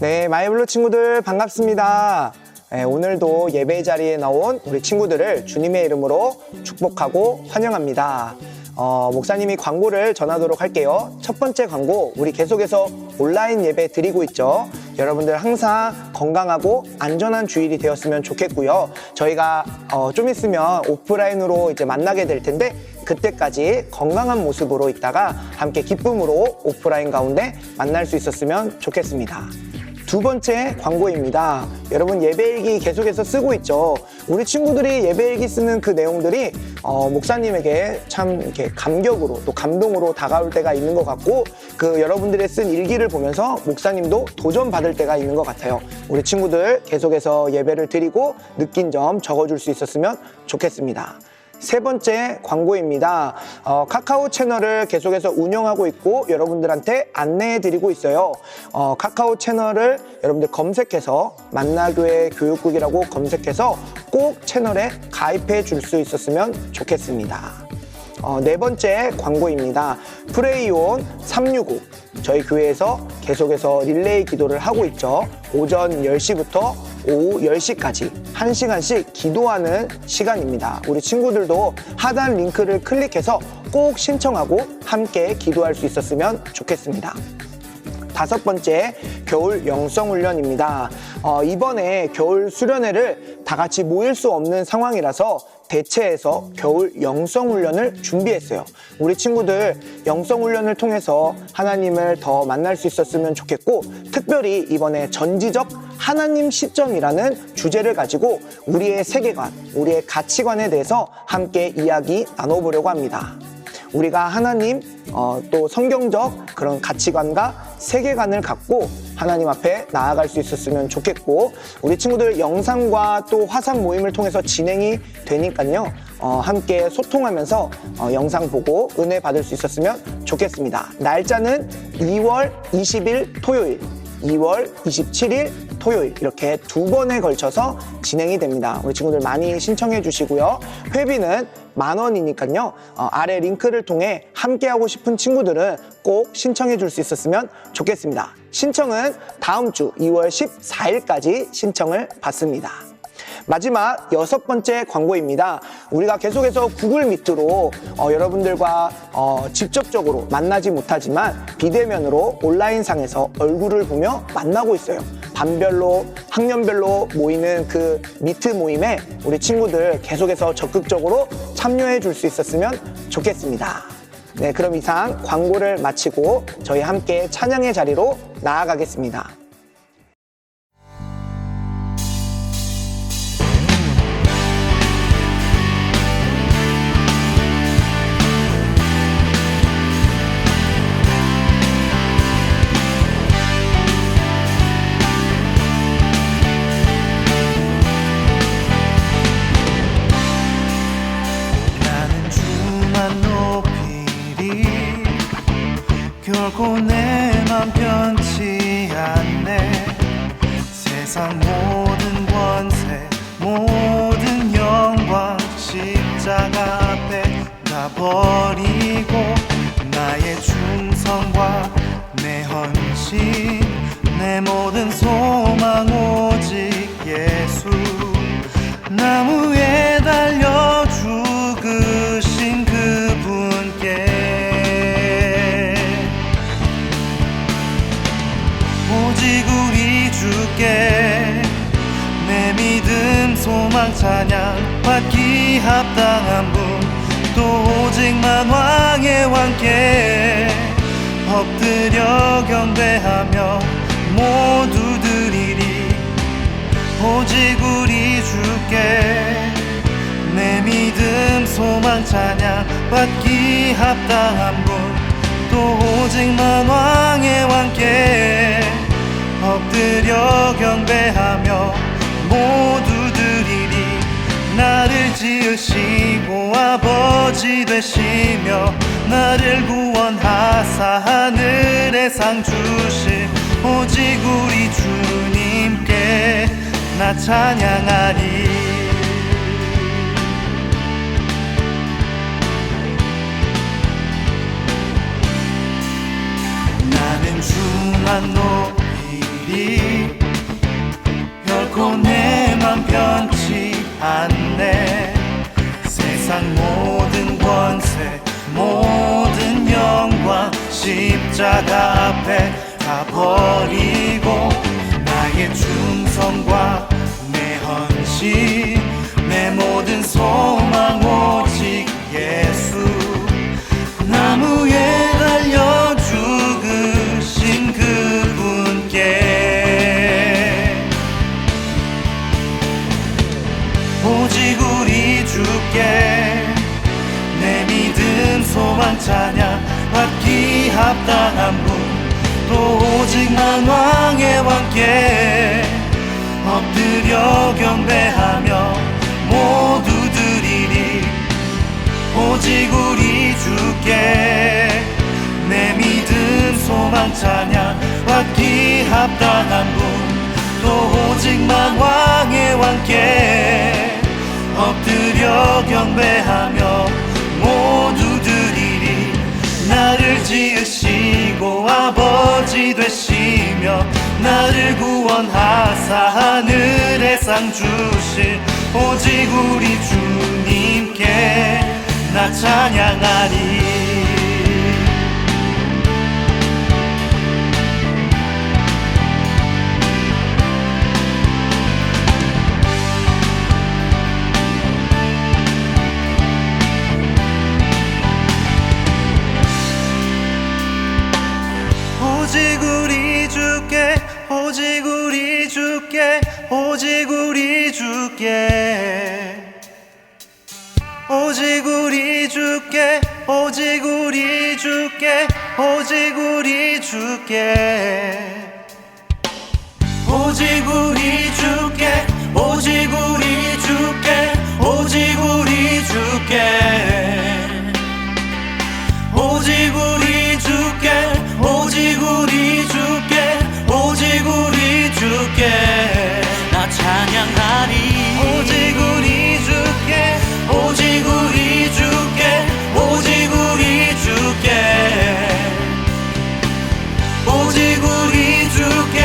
네, 마이블루 친구들 반갑습니다. 네, 오늘도 예배 자리에 나온 우리 친구들을 주님의 이름으로 축복하고 환영합니다. 목사님이 광고를 전하도록 할게요. 첫 번째 광고, 우리 계속해서 온라인 예배 드리고 있죠. 여러분들 항상 건강하고 안전한 주일이 되었으면 좋겠고요. 저희가 좀 있으면 오프라인으로 이제 만나게 될 텐데 그때까지 건강한 모습으로 있다가 함께 기쁨으로 오프라인 가운데 만날 수 있었으면 좋겠습니다. 두 번째 광고입니다. 여러분 예배일기 계속해서 쓰고 있죠. 우리 친구들이 예배일기 쓰는 그 내용들이 목사님에게 참 이렇게 감격으로 또 감동으로 다가올 때가 있는 것 같고, 그 여러분들의 쓴 일기를 보면서 목사님도 도전받을 때가 있는 것 같아요. 우리 친구들 계속해서 예배를 드리고 느낀 점 적어줄 수 있었으면 좋겠습니다. 세 번째 광고입니다. 카카오 채널을 계속해서 운영하고 있고 여러분들한테 안내해 드리고 있어요. 카카오 채널을 여러분들 검색해서 만나교회 교육국이라고 검색해서 꼭 채널에 가입해 줄 수 있었으면 좋겠습니다. 네 번째 광고입니다. 프레이온 365, 저희 교회에서 계속해서 릴레이 기도를 하고 있죠. 오전 10시부터 오후 10시까지 1시간씩 기도하는 시간입니다. 우리 친구들도 하단 링크를 클릭해서 꼭 신청하고 함께 기도할 수 있었으면 좋겠습니다. 다섯 번째, 겨울 영성훈련입니다. 이번에 겨울 수련회를 다 같이 모일 수 없는 상황이라서 대체해서 겨울 영성훈련을 준비했어요. 우리 친구들 영성훈련을 통해서 하나님을 더 만날 수 있었으면 좋겠고, 특별히 이번에 전지적 하나님 시점이라는 주제를 가지고 우리의 세계관, 우리의 가치관에 대해서 함께 이야기 나눠보려고 합니다. 우리가 하나님 또 성경적 그런 가치관과 세계관을 갖고 하나님 앞에 나아갈 수 있었으면 좋겠고, 우리 친구들 영상과 또 화상 모임을 통해서 진행이 되니까요, 함께 소통하면서 영상 보고 은혜 받을 수 있었으면 좋겠습니다. 날짜는 2월 20일 토요일, 2월 27일 토요일, 이렇게 두 번에 걸쳐서 진행이 됩니다. 우리 친구들 많이 신청해 주시고요. 회비는 10,000원이니까요. 아래 링크를 통해 함께하고 싶은 친구들은 꼭 신청해 줄 수 있었으면 좋겠습니다. 신청은 다음 주 2월 14일까지 신청을 받습니다. 마지막 여섯 번째 광고입니다. 우리가 계속해서 구글 미트로 여러분들과 직접적으로 만나지 못하지만 비대면으로 온라인상에서 얼굴을 보며 만나고 있어요. 반별로, 학년별로 모이는 그 미트 모임에 우리 친구들 계속해서 적극적으로 참여해 줄 수 있었으면 좋겠습니다. 네, 그럼 이상 광고를 마치고 저희 함께 찬양의 자리로 나아가겠습니다. 결코 내 맘 변치 않네. 세상 모든 권세 모든 영광 십자가 앞에 다 버리고 나의 충성과 내 헌신 내 모든 소망 오직 예수. 나무에 달려 죽으신 그분께 오직 우리 주께 내 믿음 소망 찬양 받기 합당한 분, 또 오직만 왕의 왕께 엎드려 경배하며 모두 드리리. 오직 우리 주께 내 믿음 소망 찬양 받기 합당한 분, 또 오직만 왕의 왕께 엎드려 경배하며 모두 드리리. 나를 지으시고 아버지 되시며 나를 구원하사 하늘에 상 주신 오직 우리 주님께 나 찬양하리. 나는 주만 높이리. 십자가 앞에 다 버리고 나의 충성과 내 헌신 내 모든 소망 오직 예수 나무에 달려 죽으신 그분께 오직 우리 주께 내 믿음 소망 찬양 받기 합당한 분 또 오직만 왕의 왕께 엎드려 경배하며 모두 드리리 오직 우리 주께 내 믿음 소망 찬양 받기 합당한 분 또 오직만 왕의 왕께 엎드려 경배하며 모두 드리리 나를 지으시고 아버지 되시며 나를 구원하사 하늘의 상 주실 오직 우리 주님께 나 찬양하리 오직 우리 주께 오직 우리 주께 오직 우리 주께 오직 우리 주께 오직 우리 주께 오직 우리 주께 오직 우리 주께 오직 우리 주께 오직 우리 주께 오직 우리 주께 오직 우리 주께 오직 우리 주께 나 찬양하리 오직 우리 주께 오직 우리 주께 오직 우리 주께 오직 우리 주께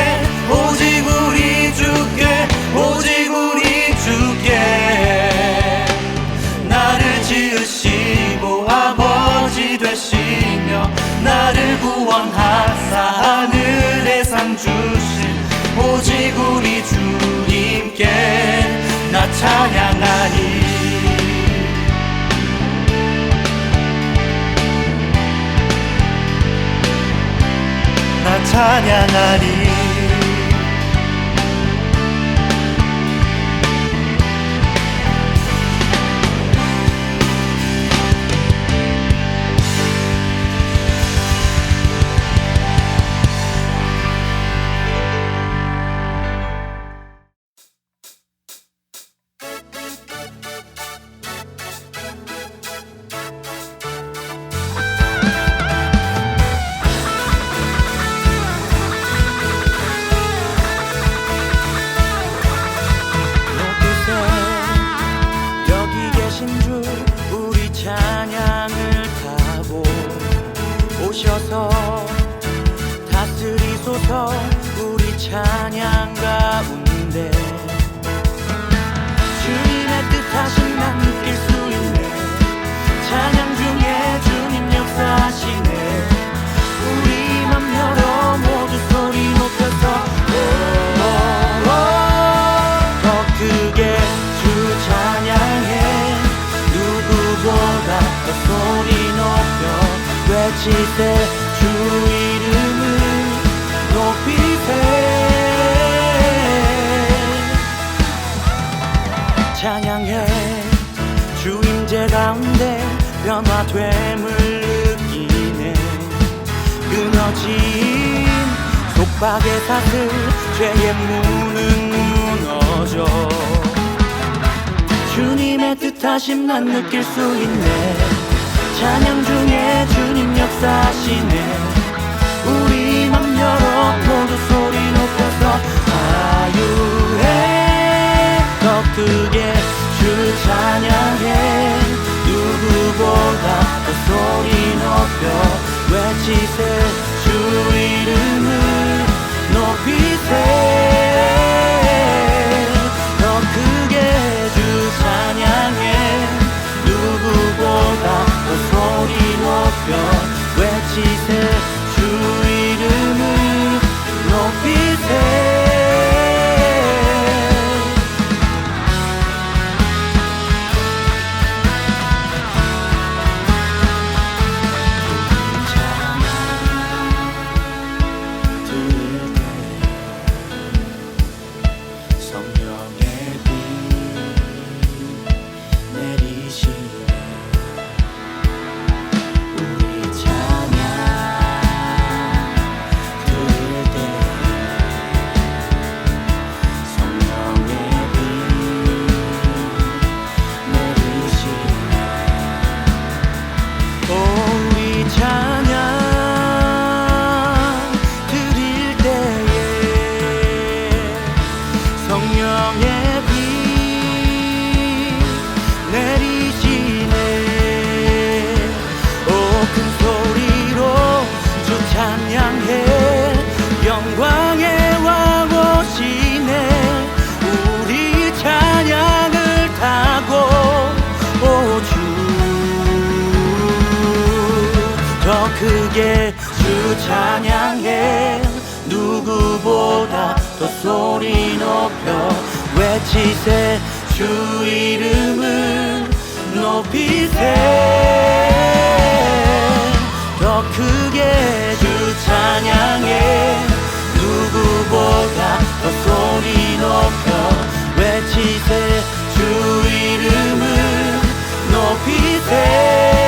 오직 우리 주께 오직 우리 주께 나를 지으시고 아버지 되시며 나를 구원하사 하늘의 상 주신 오직 우리 주님께 나 찬양하리 나 찬양하리 오셔서 다스리소서 우리 찬양 가운데 주님의 뜻하신 난 느낄 수 있네 찬양 중에 주님 역사하시네 우리 맘 열어 모두 소리 높여서 더 크게 주 찬양해 누구보다 더 소리 높여 외치세 주 이름을 높이세 찬양해 주 임재 가운데 변화됨을 느끼네 끊어진 속박의 사슬 죄의 문은 무너져 주님의 뜻하심 난 느낄 수 있네 찬양 중에 주님 역사하시네 우리 맘 열어 모두 소리 높여서 자유해 더 크게 주 찬양해 누구보다 더 소리 높여 외치세 주 이름을 높이세 더 크게 주 찬양해 누구보다 더 소리 높여 외치세 크게 주 찬양해 누구보다 더 소리 높여 외치세 주 이름을 높이세 더 크게 주 찬양해 누구보다 더 소리 높여 외치세 주 이름을 높이세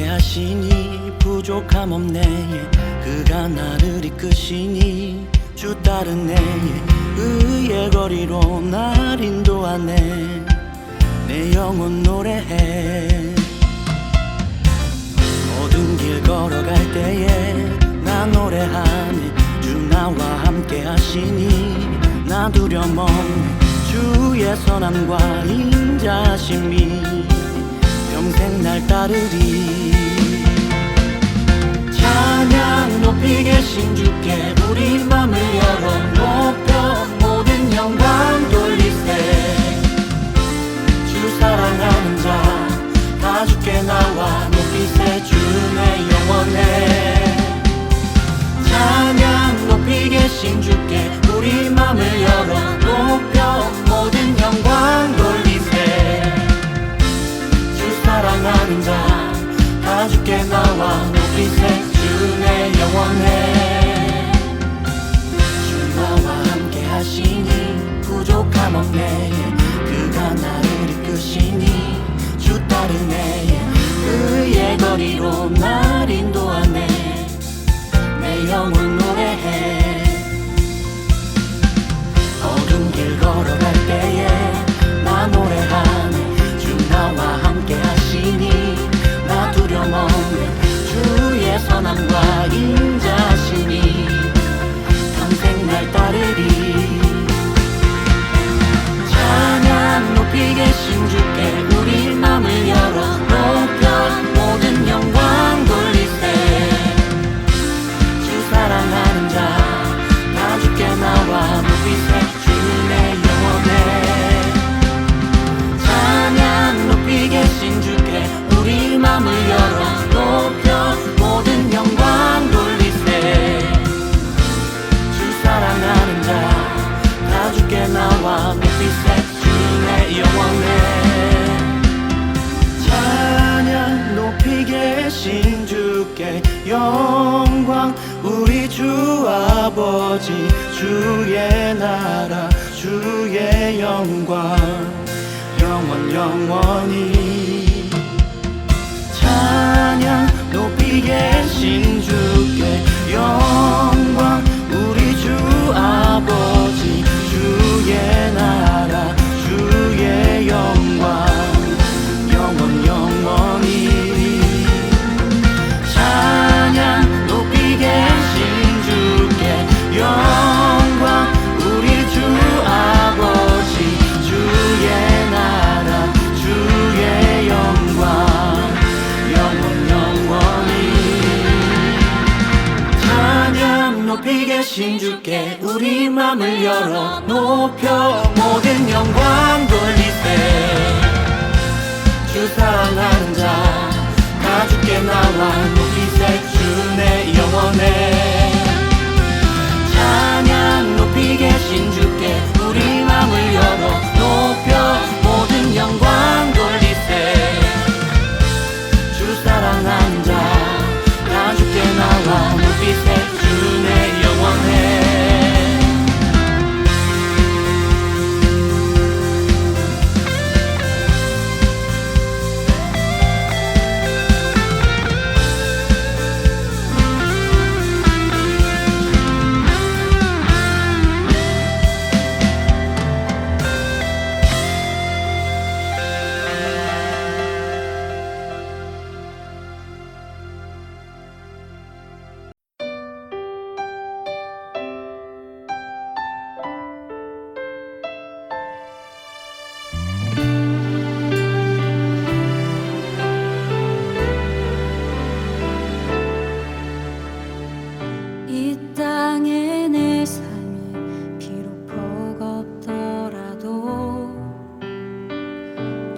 하시니 부족함 없네 그가 나를 이끄시니 주 따르네 의의 거리로 날 인도하네 내 영혼 노래해 어두운 길 걸어갈 때에 나 노래하네 주 나와 함께 하시니 나 두려움 없네 주의 선함과 인자심이 평생 날 따르리 찬양 높이 계신 주께 우리 맘을 열어 높여 모든 영광 돌리세 주 사랑하는 자 다 주께 나와 높이세 주의 영원해 찬양 높이 계신 주께 우리 맘을 열어 높여 모든 영광 돌리세 사랑하는 자 다 주께 나와 높이세 주의 영원해 주 나와 함께 하시니 부족함 없네 그가 나를 이끄시니 주 따르네 그의 거리로 날 인도하네 내 영혼 노래해 어두운 길 걸어갈 때에 나 노래하네 주 나와 함께 하시니 나 두려움 없네 주의 선함과 인자심이 평생 날 따르리 찬양 높이 계신 주께 우리 맘을 열어 높여 모든 영광 돌리세 주 사랑하는 자 다 주께 나와 높이세 주의 영원해 찬양 높이 계신 주께 우리 맘을 열어 높여 모든 영광 돌리세 주 사랑하는 자 다 주께 나와 높이세 주의 영원해 찬양 높이 계신 주께 영광 우리 주 아버지 주의 나라 주의 영광 영원히 찬양 높이 계신 주께 영광 우리 주 아버지 주의 나라 주의 영광 영원히 찬양 높이 계신 주께 영광 우리 주 아버지 주의 나라 주의 영광 영원히 찬양 높이 계신 주께 우리 맘을 열어 높여 모든 영광 돌리세 주 사랑하는 자 다 주께 나와 높이세 주의 영원해 찬양 높이 계신 주께 우리 맘을 열어 높여 모든 영광 돌리세 주 사랑하는 자 다 주께 나와 높이세 주의 영원해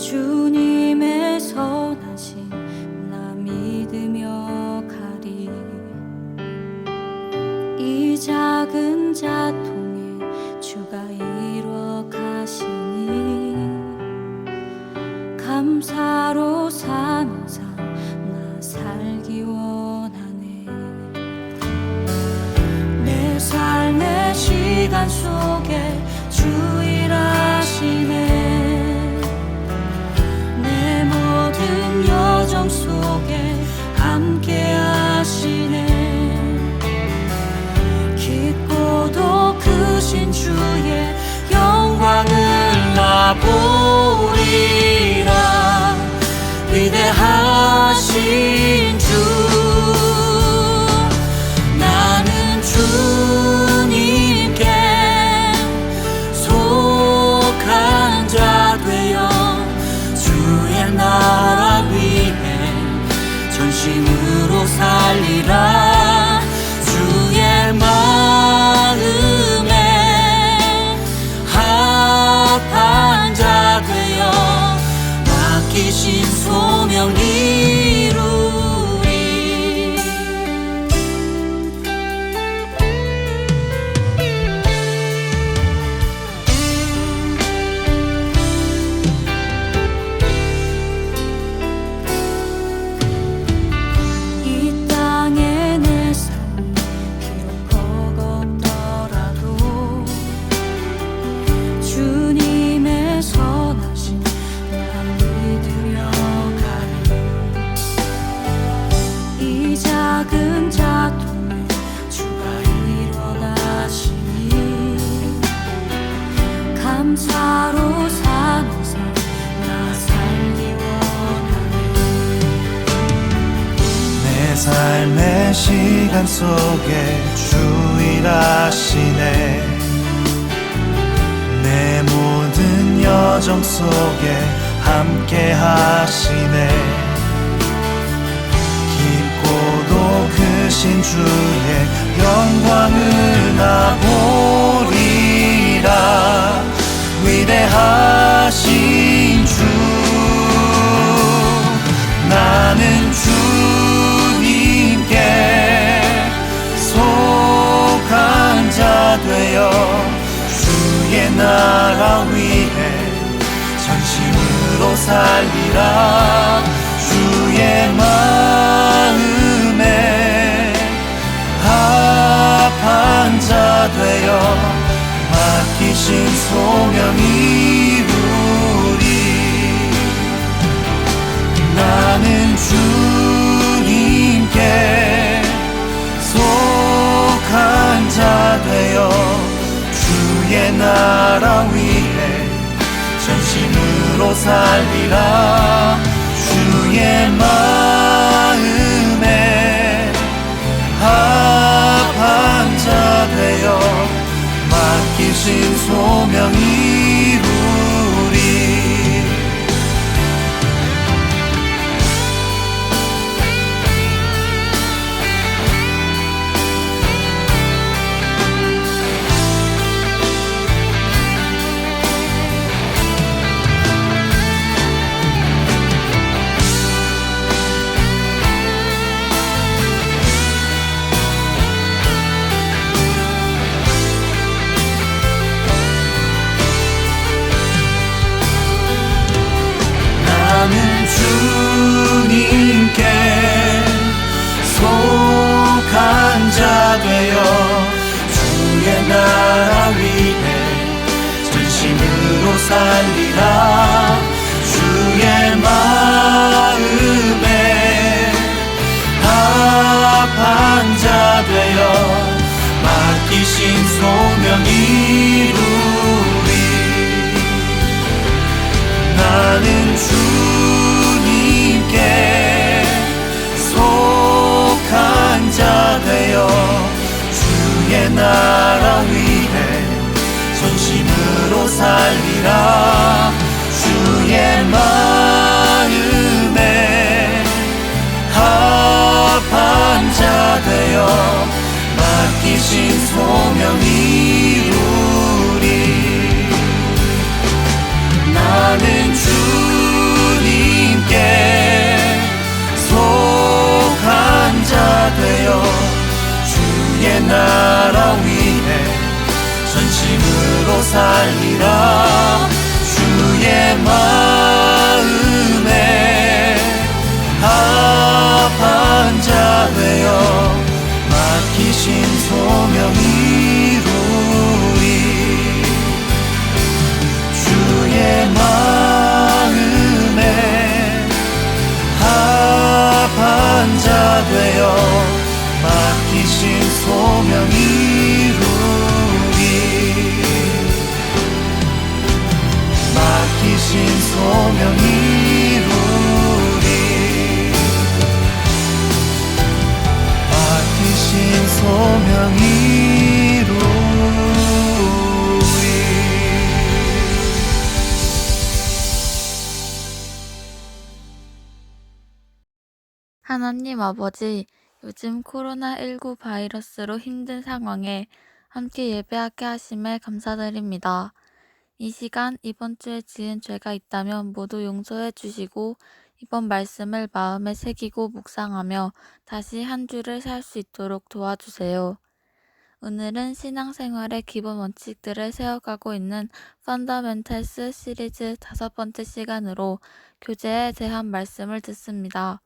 주님의 선하심 나 믿으며 가리. 이 작은 자통에 주가 이뤄 가시니 감사로 사는 삶 나 살기 원하네. 내 삶의 시간 속에 주 일하시네. 내 모든 여정 속에 함께 하시네. 깊고도 크신 주의 영광을 나 보리라. 위대하신 주 나는 주님께 속한 자 되어 주의 나라 위해 전심으로 살리라. 주의 마음에 합한 자 되어 맡기신 소명 이루리. 이 땅에 내 삶이 비록 버겁더라도 주님의 선하심 나 믿으며 가리. 이 작은 자통에 주가 이뤄가시니 감사로 사는 삶 나 살기 원하네. 내 삶의 시간 속에 주 일하시네. 내 모든 여정 속에 함께 하시네. 깊고도 크신 주의 영광을 나 보리라. 위대하신 주 나는 주님께 속한 자 되어 주의 나라 위해 전심으로 살리라. 주의 마음에 합한 자 되어 맡기신 소명 이루리. 나는 주님께 속한 자 되어 주의 나라 위해 전심으로 살리라. 주의 마음에 합한 자 되어 맡기신 소명 이루리. 나는 주님께 속한 자 되어 주의 나라 위해 전심으로 살리라. 주의 마음에 합한 자 되어 맡기신 소명 이루리. 나는 주님께 속한 자 되어 주의 나라 위해 전심으로 살리라. 주의 마음에 합한 자 되어 맡기신 소명 이루리. 나는 주 이루리. 맡기신 소명 이루리. 하나님 아버지, 요즘 코로나19 바이러스로 힘든 상황에 함께 예배하게 하심에 감사드립니다. 이 시간 이번 주에 지은 죄가 있다면 모두 용서해 주시고 이번 말씀을 마음에 새기고 묵상하며 다시 한 주를 살 수 있도록 도와주세요. 오늘은 신앙생활의 기본 원칙들을 세워가고 있는 펀더멘탈스 시리즈 5번째 시간으로 교제에 대한 말씀을 듣습니다.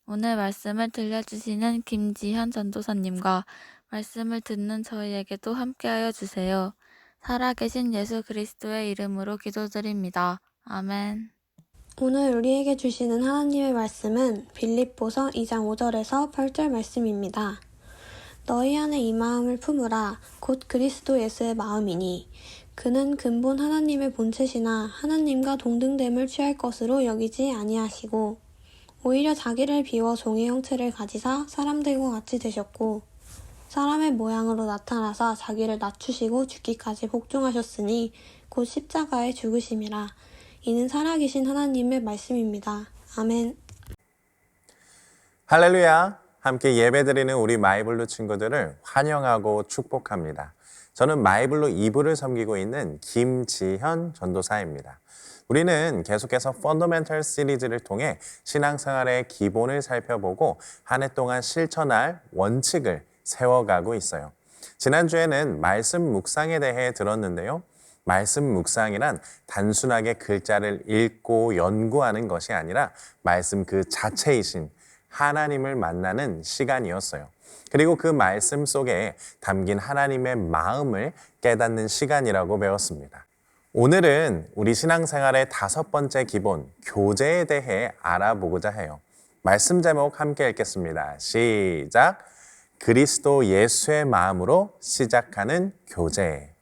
오늘 말씀을 들려주시는 김지현 전도사님과 말씀을 듣는 저희에게도 함께하여 주세요. 살아계신 예수 그리스도의 이름으로 기도드립니다. 아멘. 오늘 우리에게 주시는 하나님의 말씀은 빌립보서 2장 5절에서 8절 말씀입니다. 너희 안에 이 마음을 품으라 곧 그리스도 예수의 마음이니 그는 근본 하나님의 본체시나 하나님과 동등됨을 취할 것으로 여기지 아니하시고 오히려 자기를 비워 종의 형체를 가지사 사람들과 같이 되셨고 사람의 모양으로 나타나사 자기를 낮추시고 죽기까지 복종하셨으니 곧 십자가에 죽으심이라. 이는 살아계신 하나님의 말씀입니다. 아멘. 할렐루야! 함께 예배드리는 우리 마이블루 친구들을 환영하고 축복합니다. 저는 마이블루 2부를 섬기고 있는 김지현 전도사입니다. 우리는 계속해서 펀더멘털 시리즈를 통해 신앙생활의 기본을 살펴보고 한 해 동안 실천할 원칙을 세워가고 있어요. 지난주에는 말씀 묵상에 대해 들었는데요. 말씀 묵상이란 단순하게 글자를 읽고 연구하는 것이 아니라 말씀 그 자체이신 하나님을 만나는 시간이었어요. 그리고 그 말씀 속에 담긴 하나님의 마음을 깨닫는 시간이라고 배웠습니다. 오늘은 우리 신앙생활의 5번째 기본, 교제에 대해 알아보고자 해요. 말씀 제목 함께 읽겠습니다. 시작! 그리스도 예수의 마음으로 시작하는 교제.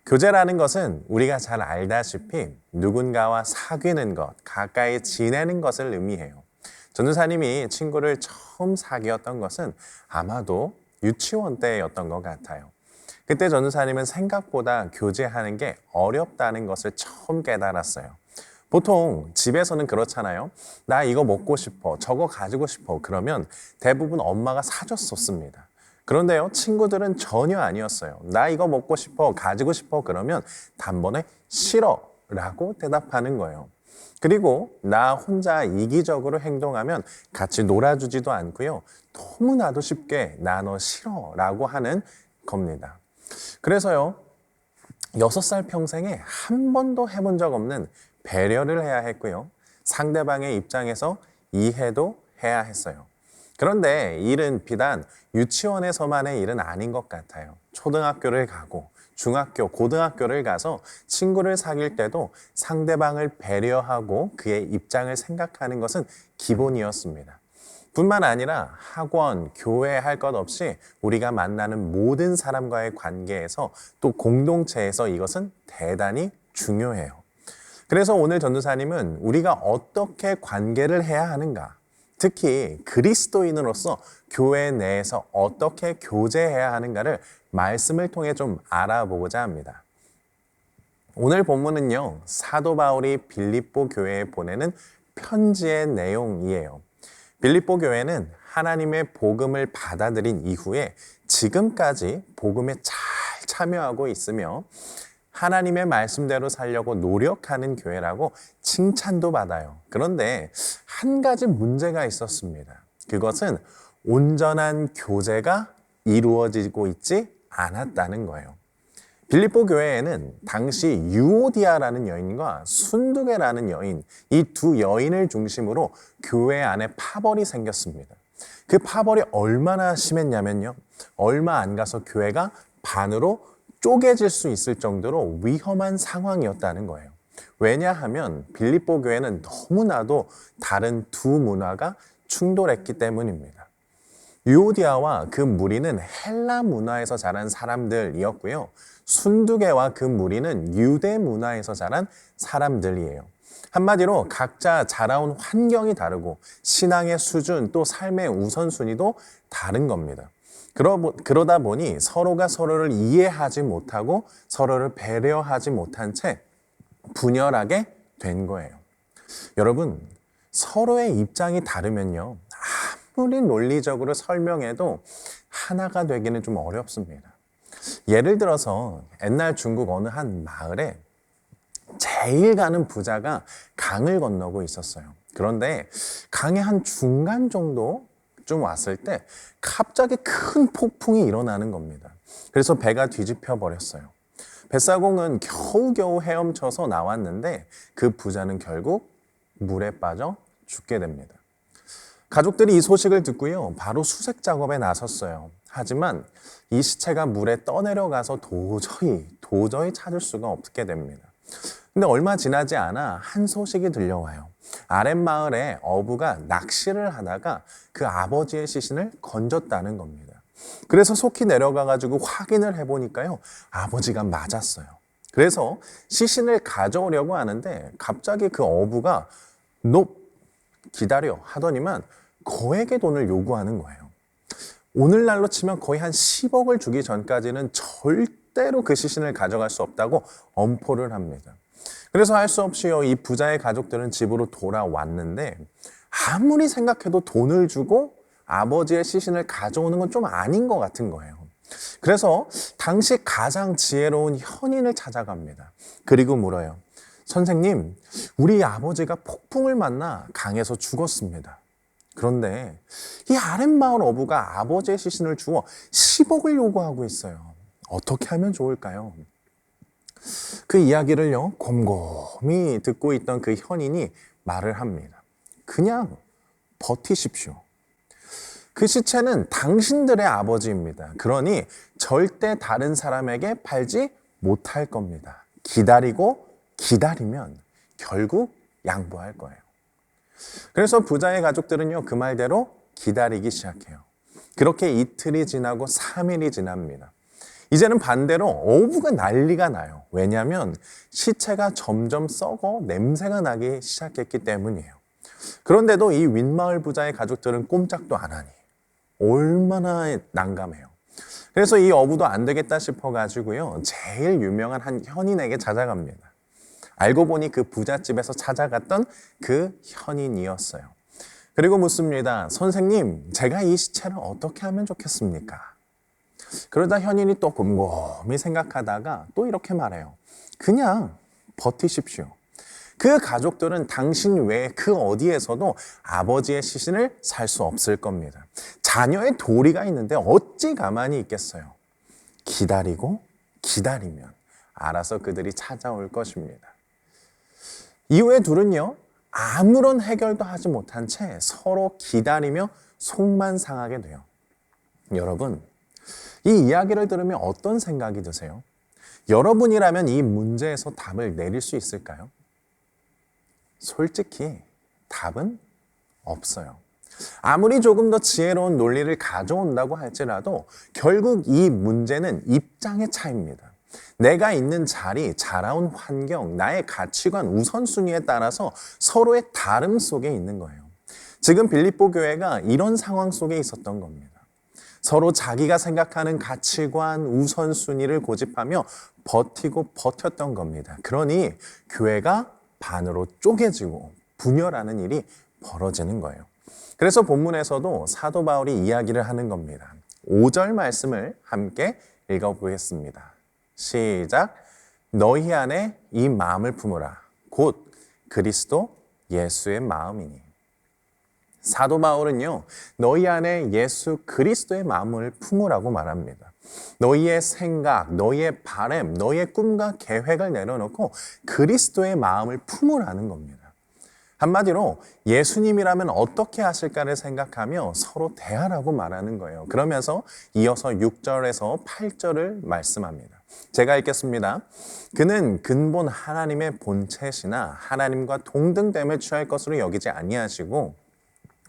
교제라는 것은 우리가 잘 알다시피 누군가와 사귀는 것, 가까이 지내는 것을 의미해요. 전도사님이 친구를 처음 사귀었던 것은 아마도 유치원 때였던 것 같아요. 그때 전도사님은 생각보다 교제하는 게 어렵다는 것을 처음 깨달았어요. 보통 집에서는 그렇잖아요. 나 이거 먹고 싶어, 저거 가지고 싶어. 그러면 대부분 엄마가 사줬었습니다. 그런데요, 친구들은 전혀 아니었어요. 나 이거 먹고 싶어, 가지고 싶어. 그러면 단번에 싫어 라고 대답하는 거예요. 그리고 나 혼자 이기적으로 행동하면 같이 놀아주지도 않고요. 너무나도 쉽게 나 너 싫어 라고 하는 겁니다. 그래서요, 6살 평생에 한 번도 해본 적 없는 배려를 해야 했고요. 상대방의 입장에서 이해도 해야 했어요. 그런데 일은 비단 유치원에서만의 일은 아닌 것 같아요. 초등학교를 가고 중학교, 고등학교를 가서 친구를 사귈 때도 상대방을 배려하고 그의 입장을 생각하는 것은 기본이었습니다. 뿐만 아니라 학원, 교회 할 것 없이 우리가 만나는 모든 사람과의 관계에서 또 공동체에서 이것은 대단히 중요해요. 그래서 오늘 전도사님은 우리가 어떻게 관계를 해야 하는가, 특히 그리스도인으로서 교회 내에서 어떻게 교제해야 하는가를 말씀을 통해 좀 알아보고자 합니다. 오늘 본문은요, 사도 바울이 빌립보 교회에 보내는 편지의 내용이에요. 빌립보 교회는 하나님의 복음을 받아들인 이후에 지금까지 복음에 잘 참여하고 있으며 하나님의 말씀대로 살려고 노력하는 교회라고 칭찬도 받아요. 그런데 한 가지 문제가 있었습니다. 그것은 온전한 교제가 이루어지고 있지 않았다는 거예요. 빌립보 교회에는 당시 유오디아라는 여인과 순두계라는 여인, 이 두 여인을 중심으로 교회 안에 파벌이 생겼습니다. 그 파벌이 얼마나 심했냐면요, 얼마 안 가서 교회가 반으로 쪼개질 수 있을 정도로 위험한 상황이었다는 거예요. 왜냐하면 빌립보 교회는 너무나도 다른 두 문화가 충돌했기 때문입니다. 유오디아와 그 무리는 헬라 문화에서 자란 사람들이었고요. 순두계와 그 무리는 유대 문화에서 자란 사람들이에요. 한마디로 각자 자라온 환경이 다르고 신앙의 수준 또 삶의 우선순위도 다른 겁니다. 그러다 보니 서로가 서로를 이해하지 못하고 서로를 배려하지 못한 채 분열하게 된 거예요. 여러분, 서로의 입장이 다르면요, 아무리 논리적으로 설명해도 하나가 되기는 좀 어렵습니다. 예를 들어서 옛날 중국 어느 한 마을에 제일 가는 부자가 강을 건너고 있었어요. 그런데 강의 한 중간 정도 좀 왔을 때 갑자기 큰 폭풍이 일어나는 겁니다. 그래서 배가 뒤집혀 버렸어요. 뱃사공은 겨우겨우 헤엄쳐서 나왔는데 그 부자는 결국 물에 빠져 죽게 됩니다. 가족들이 이 소식을 듣고요, 바로 수색 작업에 나섰어요. 하지만 이 시체가 물에 떠내려가서 도저히 찾을 수가 없게 됩니다. 근데 얼마 지나지 않아 한 소식이 들려와요. 아랫마을에 어부가 낚시를 하다가 그 아버지의 시신을 건졌다는 겁니다. 그래서 속히 내려가가지고 확인을 해보니까요, 아버지가 맞았어요. 그래서 시신을 가져오려고 하는데 갑자기 그 어부가 너 기다려 하더니만 거액의 돈을 요구하는 거예요. 오늘날로 치면 거의 한 10억을 주기 전까지는 절대로 그 시신을 가져갈 수 없다고 엄포를 합니다. 그래서 할 수 없이요, 이 부자의 가족들은 집으로 돌아왔는데 아무리 생각해도 돈을 주고 아버지의 시신을 가져오는 건 좀 아닌 것 같은 거예요. 그래서 당시 가장 지혜로운 현인을 찾아갑니다. 그리고 물어요. 선생님, 우리 아버지가 폭풍을 만나 강에서 죽었습니다. 그런데 이 아랫마을 어부가 아버지의 시신을 주워 10억을 요구하고 있어요. 어떻게 하면 좋을까요? 그 이야기를요, 곰곰이 듣고 있던 그 현인이 말을 합니다. 그냥 버티십시오. 그 시체는 당신들의 아버지입니다. 그러니 절대 다른 사람에게 팔지 못할 겁니다. 기다리면 결국 양보할 거예요. 그래서 부자의 가족들은요, 그 말대로 기다리기 시작해요. 그렇게 이틀이 지나고 3일이 지납니다. 이제는 반대로 어부가 난리가 나요. 왜냐하면 시체가 점점 썩어 냄새가 나기 시작했기 때문이에요. 그런데도 이 윗마을 부자의 가족들은 꼼짝도 안 하니 얼마나 난감해요. 그래서 이 어부도 안 되겠다 싶어가지고요, 제일 유명한 한 현인에게 찾아갑니다. 알고 보니 그 부잣집에서 찾아갔던 그 현인이었어요. 그리고 묻습니다. 선생님, 제가 이 시체를 어떻게 하면 좋겠습니까? 그러다 현인이 또 곰곰이 생각하다가 또 이렇게 말해요. 그냥 버티십시오. 그 가족들은 당신 외에 그 어디에서도 아버지의 시신을 살 수 없을 겁니다. 자녀의 도리가 있는데 어찌 가만히 있겠어요. 기다리면 알아서 그들이 찾아올 것입니다. 이후에 둘은요, 아무런 해결도 하지 못한 채 서로 기다리며 속만 상하게 돼요. 여러분, 이 이야기를 들으면 어떤 생각이 드세요? 여러분이라면 이 문제에서 답을 내릴 수 있을까요? 솔직히 답은 없어요. 아무리 조금 더 지혜로운 논리를 가져온다고 할지라도 결국 이 문제는 입장의 차이입니다. 내가 있는 자리, 자라온 환경, 나의 가치관, 우선순위에 따라서 서로의 다름 속에 있는 거예요. 지금 빌립보 교회가 이런 상황 속에 있었던 겁니다. 서로 자기가 생각하는 가치관, 우선순위를 고집하며 버텼던 겁니다. 그러니 교회가 반으로 쪼개지고 분열하는 일이 벌어지는 거예요. 그래서 본문에서도 사도 바울이 이야기를 하는 겁니다. 5절 말씀을 함께 읽어보겠습니다. 시작. 너희 안에 이 마음을 품으라. 곧 그리스도 예수의 마음이니. 사도 바울은요, 너희 안에 예수 그리스도의 마음을 품으라고 말합니다. 너희의 생각, 너희의 바람, 너희의 꿈과 계획을 내려놓고 그리스도의 마음을 품으라는 겁니다. 한마디로 예수님이라면 어떻게 하실까를 생각하며 서로 대하라고 말하는 거예요. 그러면서 이어서 6절에서 8절을 말씀합니다. 제가 읽겠습니다. 그는 근본 하나님의 본체시나 하나님과 동등됨을 취할 것으로 여기지 아니하시고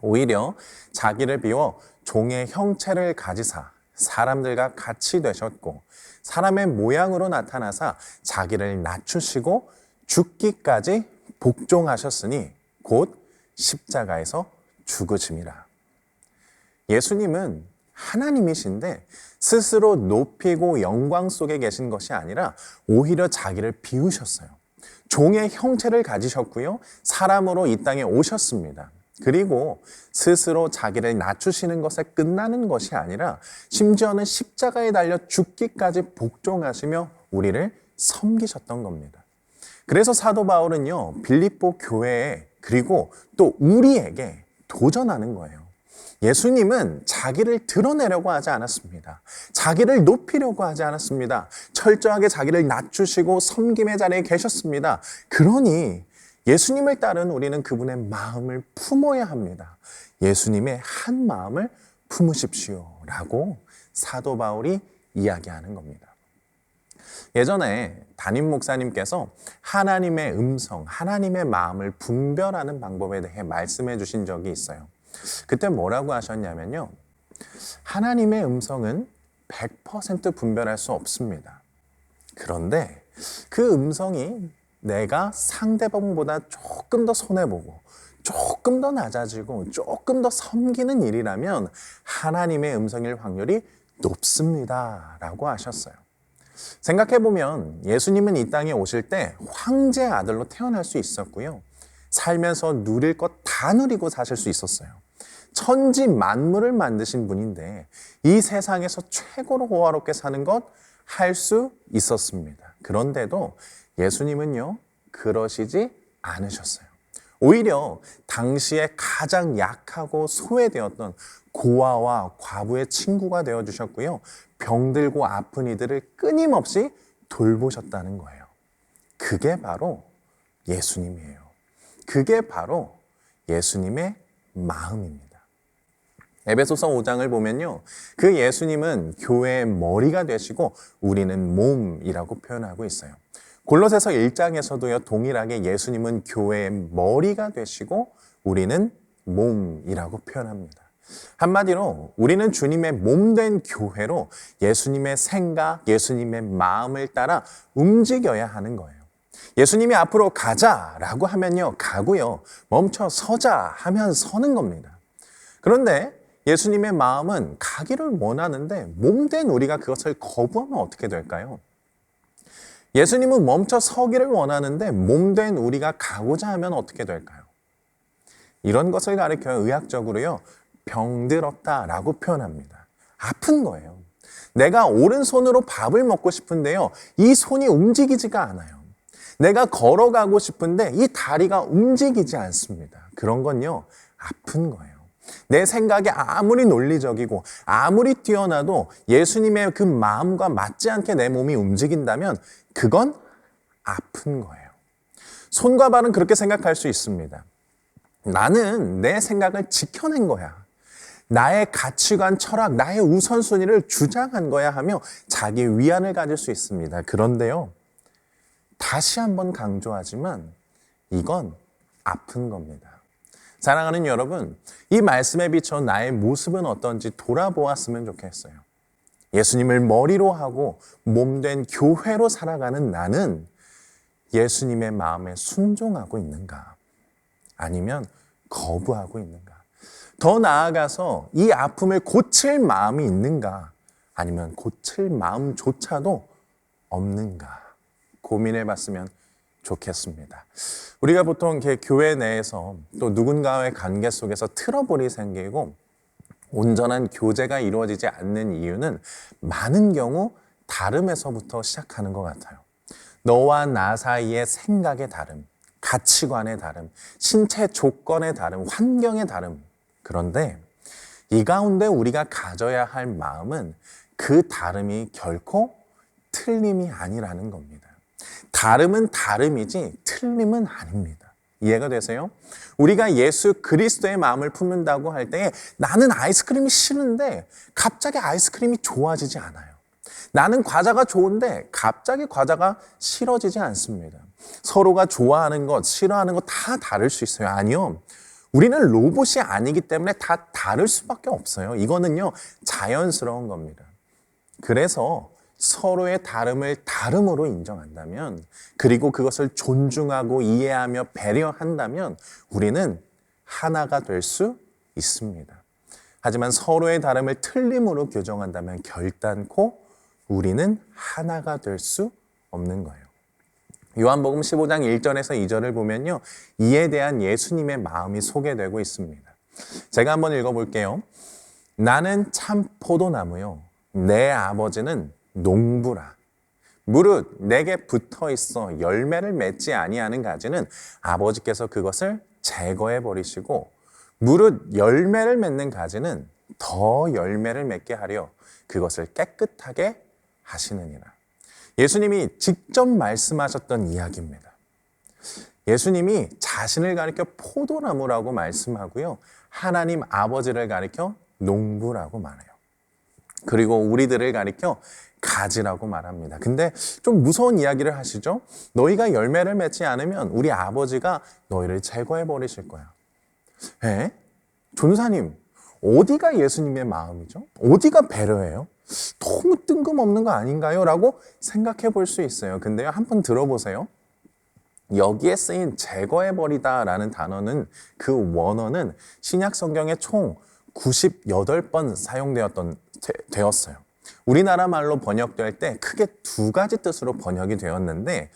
오히려 자기를 비워 종의 형체를 가지사 사람들과 같이 되셨고 사람의 모양으로 나타나사 자기를 낮추시고 죽기까지 복종하셨으니 곧 십자가에서 죽으심이라. 예수님은 하나님이신데 스스로 높이고 영광 속에 계신 것이 아니라 오히려 자기를 비우셨어요. 종의 형체를 가지셨고요. 사람으로 이 땅에 오셨습니다. 그리고 스스로 자기를 낮추시는 것에 끝나는 것이 아니라 심지어는 십자가에 달려 죽기까지 복종하시며 우리를 섬기셨던 겁니다. 그래서 사도 바울은요, 빌립보 교회에 그리고 또 우리에게 도전하는 거예요. 예수님은 자기를 드러내려고 하지 않았습니다. 자기를 높이려고 하지 않았습니다. 철저하게 자기를 낮추시고 섬김의 자리에 계셨습니다. 그러니 예수님을 따른 우리는 그분의 마음을 품어야 합니다. 예수님의 한 마음을 품으십시오라고 사도 바울이 이야기하는 겁니다. 예전에 담임 목사님께서 하나님의 음성, 하나님의 마음을 분별하는 방법에 대해 말씀해 주신 적이 있어요. 그때 뭐라고 하셨냐면요. 하나님의 음성은 100% 분별할 수 없습니다. 그런데 그 음성이 내가 상대방보다 조금 더 손해보고 조금 더 낮아지고 조금 더 섬기는 일이라면 하나님의 음성일 확률이 높습니다 라고 하셨어요. 생각해보면 예수님은 이 땅에 오실 때 황제의 아들로 태어날 수 있었고요. 살면서 누릴 것 다 누리고 사실 수 있었어요. 천지 만물을 만드신 분인데 이 세상에서 최고로 호화롭게 사는 것 할 수 있었습니다. 그런데도 예수님은요, 그러시지 않으셨어요. 오히려 당시에 가장 약하고 소외되었던 고아와 과부의 친구가 되어주셨고요. 병들고 아픈 이들을 끊임없이 돌보셨다는 거예요. 그게 바로 예수님이에요. 그게 바로 예수님의 마음입니다. 에베소서 5장을 보면요. 그 예수님은 교회의 머리가 되시고 우리는 몸이라고 표현하고 있어요. 골로새서 1장에서도요. 동일하게 예수님은 교회의 머리가 되시고 우리는 몸이라고 표현합니다. 한마디로 우리는 주님의 몸된 교회로 예수님의 생각, 예수님의 마음을 따라 움직여야 하는 거예요. 예수님이 앞으로 가자라고 하면요. 가고요. 멈춰 서자 하면 서는 겁니다. 그런데 예수님의 마음은 가기를 원하는데 몸된 우리가 그것을 거부하면 어떻게 될까요? 예수님은 멈춰 서기를 원하는데 몸된 우리가 가고자 하면 어떻게 될까요? 이런 것을 가리켜요. 의학적으로요. 병들었다라고 표현합니다. 아픈 거예요. 내가 오른손으로 밥을 먹고 싶은데요. 이 손이 움직이지가 않아요. 내가 걸어가고 싶은데 이 다리가 움직이지 않습니다. 그런 건요. 아픈 거예요. 내 생각이 아무리 논리적이고 아무리 뛰어나도 예수님의 그 마음과 맞지 않게 내 몸이 움직인다면 그건 아픈 거예요. 손과 발은 그렇게 생각할 수 있습니다. 나는 내 생각을 지켜낸 거야. 나의 가치관, 철학, 나의 우선순위를 주장한 거야 하며 자기 위안을 가질 수 있습니다. 그런데요. 다시 한번 강조하지만 이건 아픈 겁니다. 사랑하는 여러분, 이 말씀에 비춰 나의 모습은 어떤지 돌아보았으면 좋겠어요. 예수님을 머리로 하고 몸된 교회로 살아가는 나는 예수님의 마음에 순종하고 있는가? 아니면 거부하고 있는가? 더 나아가서 이 아픔을 고칠 마음이 있는가? 아니면 고칠 마음조차도 없는가? 고민해 봤으면 좋겠습니다. 우리가 보통 교회 내에서 또 누군가와의 관계 속에서 트러블이 생기고 온전한 교제가 이루어지지 않는 이유는 많은 경우 다름에서부터 시작하는 것 같아요. 너와 나 사이의 생각의 다름, 가치관의 다름, 신체 조건의 다름, 환경의 다름. 그런데 이 가운데 우리가 가져야 할 마음은 그 다름이 결코 틀림이 아니라는 겁니다. 다름은 다름이지 틀림은 아닙니다. 이해가 되세요? 우리가 예수 그리스도의 마음을 품는다고 할 때 나는 아이스크림이 싫은데 갑자기 아이스크림이 좋아지지 않아요. 나는 과자가 좋은데 갑자기 과자가 싫어지지 않습니다. 서로가 좋아하는 것, 싫어하는 것 다 다를 수 있어요. 아니요. 우리는 로봇이 아니기 때문에 다 다를 수밖에 없어요. 이거는요, 자연스러운 겁니다. 그래서 서로의 다름을 다름으로 인정한다면, 그리고 그것을 존중하고 이해하며 배려한다면 우리는 하나가 될 수 있습니다. 하지만 서로의 다름을 틀림으로 규정한다면 결단코 우리는 하나가 될 수 없는 거예요. 요한복음 15장 1절에서 2절을 보면요, 이에 대한 예수님의 마음이 소개되고 있습니다. 제가 한번 읽어볼게요. 나는 참 포도나무요, 내 아버지는 농부라. 무릇 내게 붙어 있어 열매를 맺지 아니하는 가지는 아버지께서 그것을 제거해 버리시고, 무릇 열매를 맺는 가지는 더 열매를 맺게 하려 그것을 깨끗하게 하시느니라. 예수님이 직접 말씀하셨던 이야기입니다. 예수님이 자신을 가리켜 포도나무라고 말씀하고요, 하나님 아버지를 가리켜 농부라고 말해요. 그리고 우리들을 가리켜 가지라고 말합니다. 근데 좀 무서운 이야기를 하시죠? 너희가 열매를 맺지 않으면 우리 아버지가 너희를 제거해 버리실 거야. 에? 전사님, 어디가 예수님의 마음이죠? 어디가 배려예요? 너무 뜬금없는 거 아닌가요? 라고 생각해 볼 수 있어요. 근데요, 한번 들어보세요. 여기에 쓰인 제거해버리다 라는 단어는, 그 원어는 신약 성경에 총 98번 되었어요. 우리나라 말로 번역될 때 크게 두 가지 뜻으로 번역이 되었는데,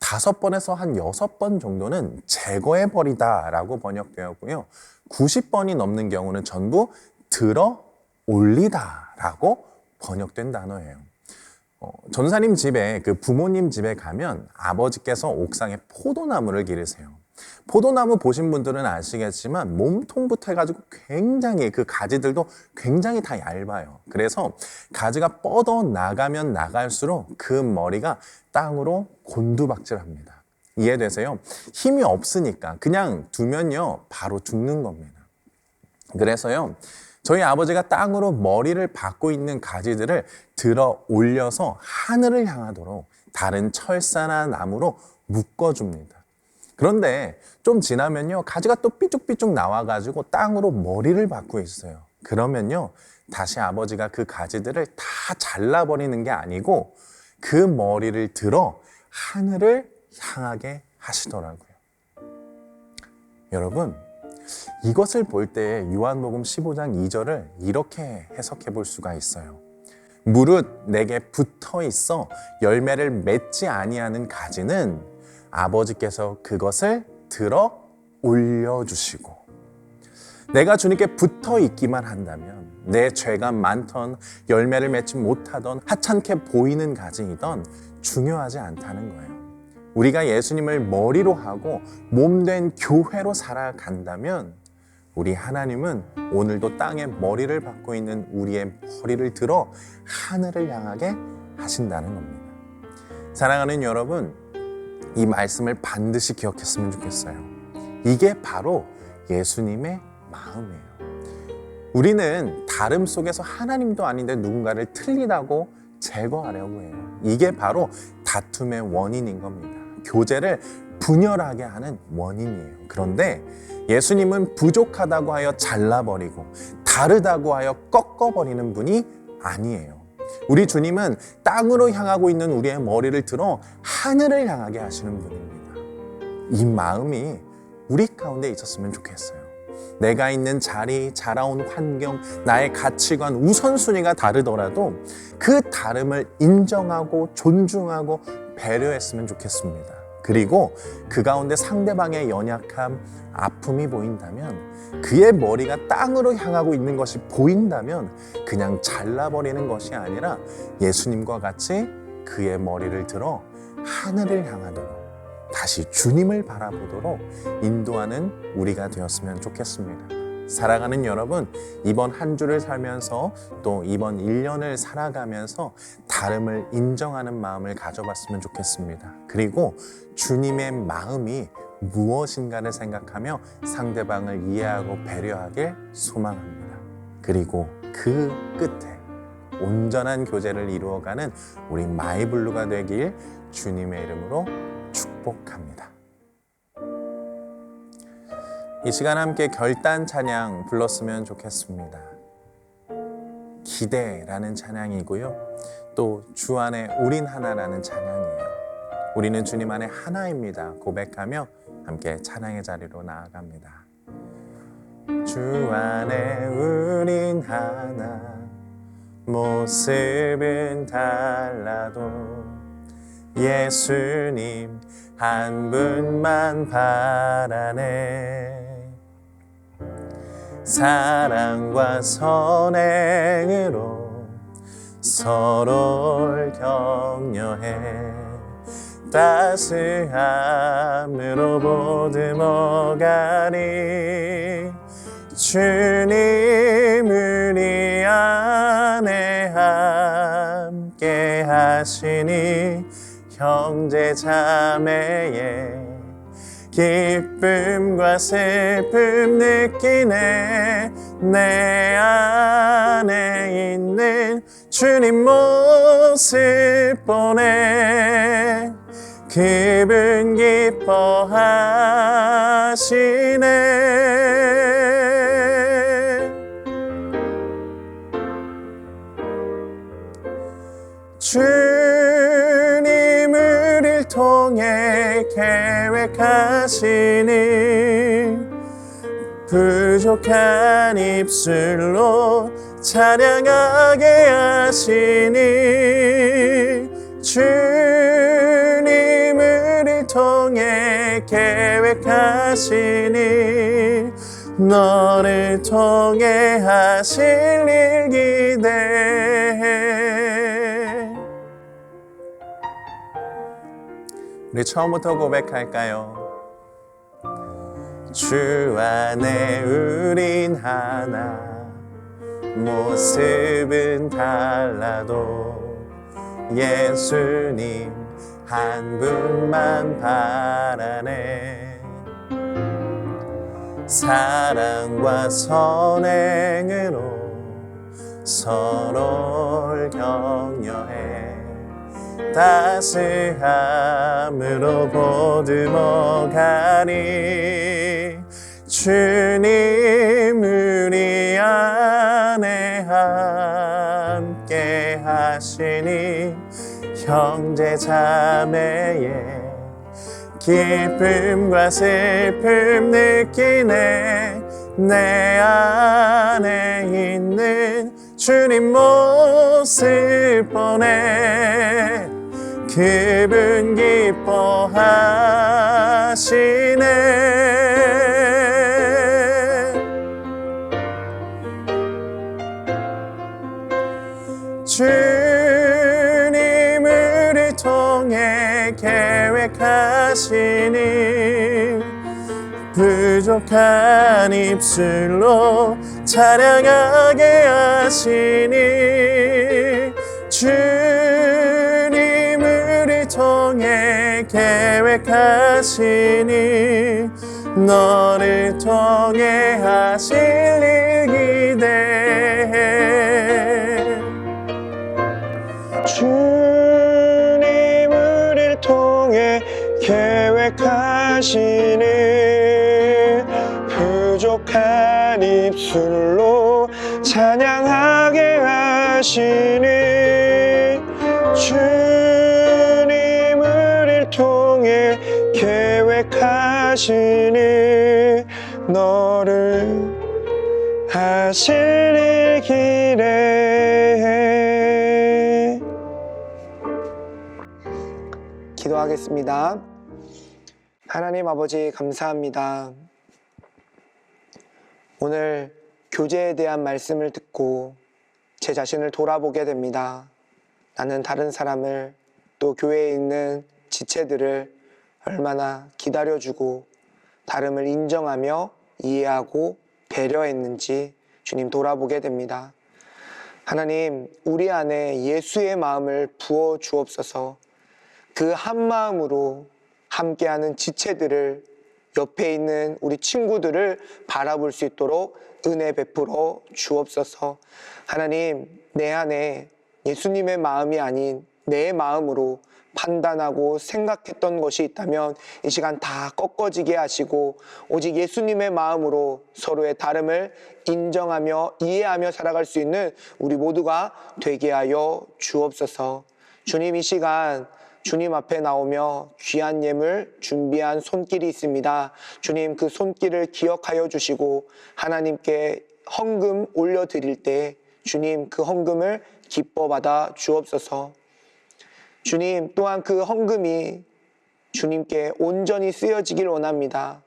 5번에서 한 6번 정도는 제거해버리다 라고 번역되었고요. 90번이 넘는 경우는 전부 들어 올리다 라고 번역된 단어예요. 전사님 집에, 그 부모님 집에 가면 아버지께서 옥상에 포도나무를 기르세요. 포도나무 보신 분들은 아시겠지만 몸통부터 해가지고 굉장히, 그 가지들도 굉장히 다 얇아요. 그래서 가지가 뻗어 나가면 나갈수록 그 머리가 땅으로 곤두박질합니다. 이해되세요? 힘이 없으니까 그냥 두면요 바로 죽는 겁니다. 그래서요, 저희 아버지가 땅으로 머리를 박고 있는 가지들을 들어 올려서 하늘을 향하도록 다른 철사나 나무로 묶어줍니다. 그런데 좀 지나면요, 가지가 또 삐죽삐죽 나와가지고 땅으로 머리를 박고 있어요. 그러면요, 다시 아버지가 그 가지들을 다 잘라버리는 게 아니고 그 머리를 들어 하늘을 향하게 하시더라고요. 여러분, 이것을 볼 때 요한복음 15장 2절을 이렇게 해석해 볼 수가 있어요. 무릇 내게 붙어 있어 열매를 맺지 아니하는 가지는 아버지께서 그것을 들어 올려주시고, 내가 주님께 붙어 있기만 한다면 내 죄가 많던 열매를 맺지 못하던 하찮게 보이는 가지이던 중요하지 않다는 거예요. 우리가 예수님을 머리로 하고 몸된 교회로 살아간다면 우리 하나님은 오늘도 땅에 머리를 박고 있는 우리의 머리를 들어 하늘을 향하게 하신다는 겁니다. 사랑하는 여러분, 이 말씀을 반드시 기억했으면 좋겠어요. 이게 바로 예수님의 마음이에요. 우리는 다름 속에서 하나님도 아닌데 누군가를 틀리다고 제거하려고 해요. 이게 바로 다툼의 원인인 겁니다. 교제를 분열하게 하는 원인이에요. 그런데 예수님은 부족하다고 하여 잘라버리고 다르다고 하여 꺾어버리는 분이 아니에요. 우리 주님은 땅으로 향하고 있는 우리의 머리를 들어 하늘을 향하게 하시는 분입니다. 이 마음이 우리 가운데 있었으면 좋겠어요. 내가 있는 자리, 자라온 환경, 나의 가치관, 우선순위가 다르더라도 그 다름을 인정하고 존중하고 배려했으면 좋겠습니다. 그리고 그 가운데 상대방의 연약함, 아픔이 보인다면, 그의 머리가 땅으로 향하고 있는 것이 보인다면 그냥 잘라버리는 것이 아니라 예수님과 같이 그의 머리를 들어 하늘을 향하도록, 다시 주님을 바라보도록 인도하는 우리가 되었으면 좋겠습니다. 사랑하는 여러분, 이번 한 주를 살면서 또 이번 1년을 살아가면서 다름을 인정하는 마음을 가져봤으면 좋겠습니다. 그리고 주님의 마음이 무엇인가를 생각하며 상대방을 이해하고 배려하길 소망합니다. 그리고 그 끝에 온전한 교제를 이루어가는 우리 마이블루가 되길 주님의 이름으로 축복합니다. 이 시간 함께 결단 찬양 불렀으면 좋겠습니다. 기대라는 찬양이고요. 또 주 안에 우린 하나라는 찬양이에요. 우리는 주님 안에 하나입니다 고백하며 함께 찬양의 자리로 나아갑니다. 주 안에 우린 하나, 모습은 달라도 예수님 한 분만 바라네. 사랑과 선행으로 서로를 격려해 따스함으로 보듬어가니 주님 우리 안에 함께 하시니 형제 자매의 기쁨과 슬픔 느끼네. 내 안에 있는 주님 모습 보네. 그분 기뻐하시네. 주님 우리를 통해 계획하시니 부족한 입술로 찬양하게 하시니 주님 우리를 통해 계획하시니 너를 통해 하실 일 기대해. 우리 처음부터 고백할까요? 주 안에 우린 하나, 모습은 달라도 예수님 한 분만 바라네. 사랑과 선행으로 서로를 격려해 따스함으로 보듬어가니 주님 우리 안에 함께 하시니 형제 자매의 기쁨과 슬픔 느끼네. 내 안에 있는 주님 모습 보네. 그분 기뻐하시네. 주님 우리를 통해 계획하시니 부족한 입술로 찬양하게 하시니 주님 우리를 통해 계획하시니 너를 통해 하실 일 기대해. 주님 우리를 통해 계획하시니 부족한 입술로 찬양하게 하시니 주님 우리를 통해 계획하시니 너를 하실 일 기대해. 기도하겠습니다. 하나님 아버지 감사합니다. 오늘 교제에 대한 말씀을 듣고 제 자신을 돌아보게 됩니다. 나는 다른 사람을 또 교회에 있는 지체들을 얼마나 기다려주고 다름을 인정하며 이해하고 배려했는지 주님 돌아보게 됩니다. 하나님, 우리 안에 예수의 마음을 부어 주옵소서. 그 한 마음으로 함께하는 지체들을, 옆에 있는 우리 친구들을 바라볼 수 있도록 은혜 베풀어 주옵소서. 하나님, 내 안에 예수님의 마음이 아닌 내 마음으로 판단하고 생각했던 것이 있다면 이 시간 다 꺾어지게 하시고 오직 예수님의 마음으로 서로의 다름을 인정하며 이해하며 살아갈 수 있는 우리 모두가 되게 하여 주옵소서. 주님, 이 시간 주님 앞에 나오며 귀한 예물 준비한 손길이 있습니다. 주님, 그 손길을 기억하여 주시고 하나님께 헌금 올려드릴 때 주님, 그 헌금을 기뻐 받아 주옵소서. 주님, 또한 그 헌금이 주님께 온전히 쓰여지길 원합니다.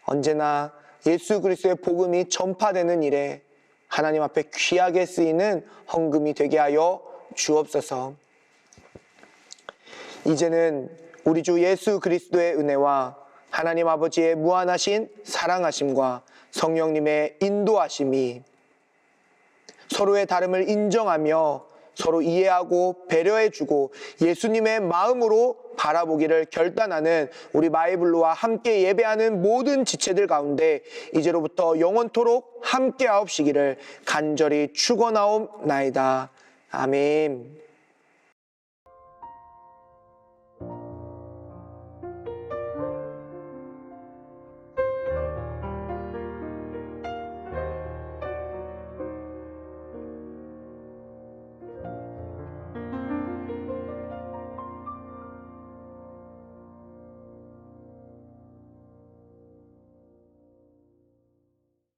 언제나 예수 그리스도의 복음이 전파되는 일에 하나님 앞에 귀하게 쓰이는 헌금이 되게 하여 주옵소서. 이제는 우리 주 예수 그리스도의 은혜와 하나님 아버지의 무한하신 사랑하심과 성령님의 인도하심이 서로의 다름을 인정하며 서로 이해하고 배려해주고 예수님의 마음으로 바라보기를 결단하는 우리 마이블루와 함께 예배하는 모든 지체들 가운데 이제로부터 영원토록 함께하옵시기를 간절히 축원하옵나이다. 아멘.